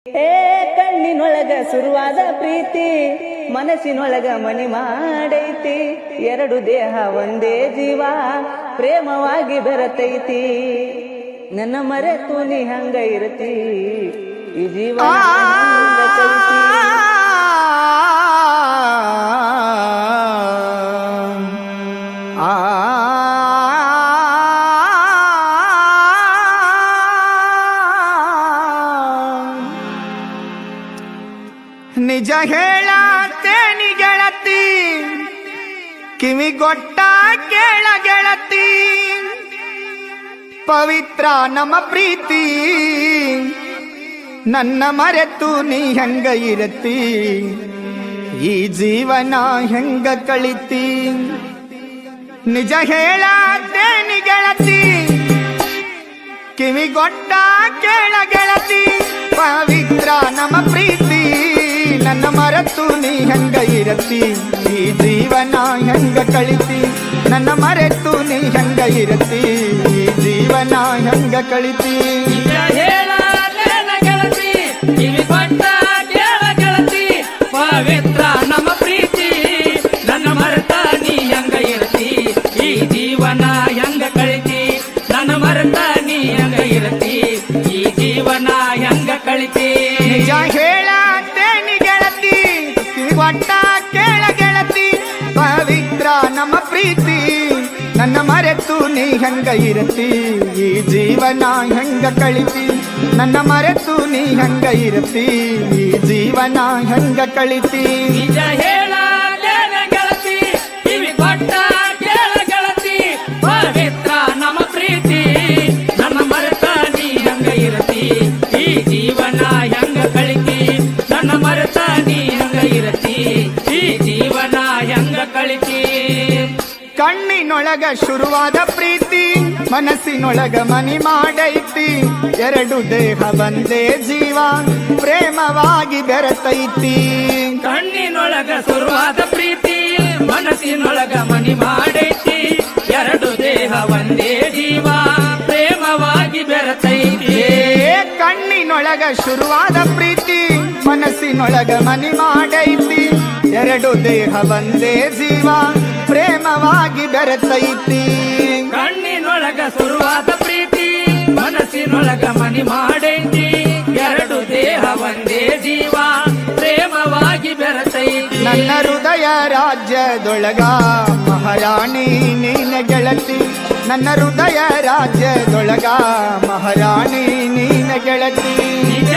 ಹೇ ಕಣ್ಣಿನೊಳಗ ಶುರುವಾದ ಪ್ರೀತಿ ಮನಸ್ಸಿನೊಳಗ ಮನಿ ಮಾಡೈತಿ ಎರಡು ದೇಹ ಒಂದೇ ಜೀವ ಪ್ರೇಮವಾಗಿ ಬೆರತೈತಿ ನನ್ನ ಮರೆತು ನೀ ಹಂಗ ಇರತಿ ಈ ಜೀವ ನಿಜ ಹೇಳತೇನಿ ಗೆಳತಿ ಕಿವಿಗೊಟ್ಟ ಕೇಳ ಗೆಳತಿ ಪವಿತ್ರ ನಮ್ಮ ಪ್ರೀತಿ ನನ್ನ ಮರೆತು ನೀ ಹೆಂಗ ಇರತಿ ಈ ಜೀವನ ಹೆಂಗ ಕಳಿತಿ ನಿಜ ಹೇಳತೇನಿ ಗೆಳತಿ ಕಿವಿಗೊಟ್ಟ ಕೇಳ ಗೆಳತಿ ಪವಿತ್ರ ನಮ್ಮ ಪ್ರೀತಿ ನನ್ನ ಮರೆತು ನೀ ಹೆಂಗ ಇರತಿ ಈ ಜೀವನ ಹೆಂಗ ಕಳಿತಿ ನನ್ನ ಮರೆತು ನೀ ಹೆಂಗ ಇರತಿ ಈ ಜೀವನ ಹೆಂಗ ಕಳಿತಿ ಗೆಳತಿ ಕಿವಿಗೊಟ್ಟ ಕೇಳ ಗೆಳತಿ ಪವಿತ್ರ ನಮ್ಮ ಪ್ರೀತಿ ನನ್ನ ಮರೆತ ನೀ ಹೆಂಗ ಇರತಿ ಈ ಜೀವನ ಹೆಂಗ ಕಳಿತಿ ನನ್ನ ಮರೆತ ನೀ ಹೆಂಗ ಇರತಿ ಈ ಜೀವನ ಹೆಂಗ ಕಳಿತಿ ನಿಜ ಹೇಳತೇನಿ ಗೆಳತಿ ಕಿವಿಗೊಟ್ಟ ಕೇಳ ಗೆಳತಿ ಪವಿತ್ರ ನಮ್ಮ ಪ್ರೀತಿ ನನ್ನ ಮರೆತು ನೀ ಹೆಂಗ ಇರತಿ ಈ ಜೀವನ ಹೆಂಗ ಕಳಿತಿ ನನ್ನ ಮರೆತು ನೀ ಹೆಂಗ ಇರತಿ ಈ ಜೀವನ ಹೆಂಗ ಕಳಿತಿ ನಿಜ ಹೇಳತೇನೆ ಗೆಳತಿ ಕಿವಿಗೊಟ್ಟ ಕೇಳ ಗೆಳತಿ ಪವಿತ್ರ ನಮ್ಮ ಪ್ರೀತಿ ನನ್ನ ಮರೆತ ನೀ ಹೆಂಗ ಇರತಿ ಈ ಜೀವನ ಹೆಂಗ ಕಳಿತಿ ನನ್ನ ಮರೆತ ನೀ ಹೆಂಗ ಇರತಿ ಈ ಜೀವನ ಹೆಂಗ ಕಳಿತಿ ಕಣ್ಣಿನೊಳಗ ಶುರುವಾದ ಪ್ರೀತಿ ಮನಸ್ಸಿನೊಳಗ ಮನಿ ಮಾಡೈತಿ ಎರಡು ದೇಹ ಒಂದೇ ಜೀವ ಪ್ರೇಮವಾಗಿ ಬೆರೆತೈತಿ ಕಣ್ಣಿನೊಳಗ ಶುರುವಾದ ಪ್ರೀತಿ ಮನಸ್ಸಿನೊಳಗ ಮನಿ ಮಾಡೈತಿ ಎರಡು ದೇಹ ಒಂದೇ ಜೀವ ಪ್ರೇಮವಾಗಿ ಬೆರೆತೈತಿ ಕಣ್ಣಿನೊಳಗ ಶುರುವಾದ ಪ್ರೀತಿ ಮನಸ್ಸಿನೊಳಗ ಮನಿ ಮಾಡೈತಿ ಎರಡು ದೇಹ ಒಂದೇ ಜೀವ ಪ್ರೇಮವಾಗಿ ಬೆರೆತೈತಿ ಕಣ್ಣಿನೊಳಗ ಶುರುವಾದ ಪ್ರೀತಿ ಮನಸ್ಸಿನೊಳಗ ಮನಿ ಮಾಡೈತಿ ಎರಡು ದೇಹ ಒಂದೇ ಜೀವ ಪ್ರೇಮವಾಗಿ ಬೆರೆತೈತಿ ನನ್ನ ಹೃದಯ ರಾಜ್ಯದೊಳಗ ಮಹಾರಾಣಿ ನೀನ ಗೆಳತಿ ನನ್ನ ಹೃದಯ ರಾಜ್ಯದೊಳಗ ಮಹಾರಾಣಿ ನೀನ ಗೆಳತಿ ನಿಜ